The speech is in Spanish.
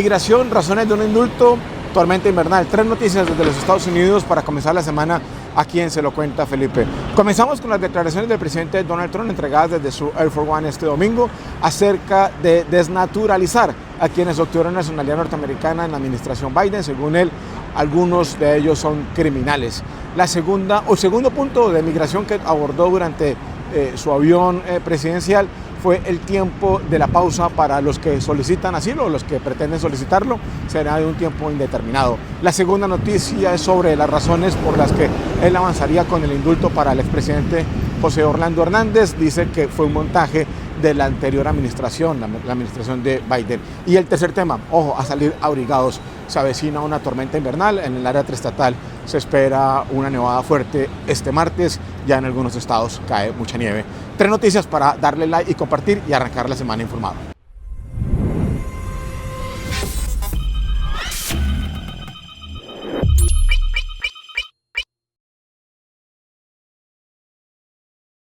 Migración, razones de un indulto, tormenta invernal. 3 noticias desde los Estados Unidos para comenzar la semana aquí en Se lo cuenta Felipe. Comenzamos con las declaraciones del presidente Donald Trump entregadas desde su Air Force One este domingo acerca de desnaturalizar a quienes obtuvieron nacionalidad norteamericana en la administración Biden. Según él, algunos de ellos son criminales. Segundo punto de migración que abordó durante su avión presidencial fue el tiempo de la pausa para los que solicitan asilo o los que pretenden solicitarlo, será de un tiempo indeterminado. La segunda noticia es sobre las razones por las que él avanzaría con el indulto para el expresidente José Orlando Hernández. Dice que fue un montaje de la anterior administración, la administración de Biden. Y el tercer tema, ojo, a salir abrigados. Se avecina una tormenta invernal en el área triestatal. Se espera una nevada fuerte este martes. Ya en algunos estados cae mucha nieve. 3 noticias para darle like y compartir y arrancar la semana informado.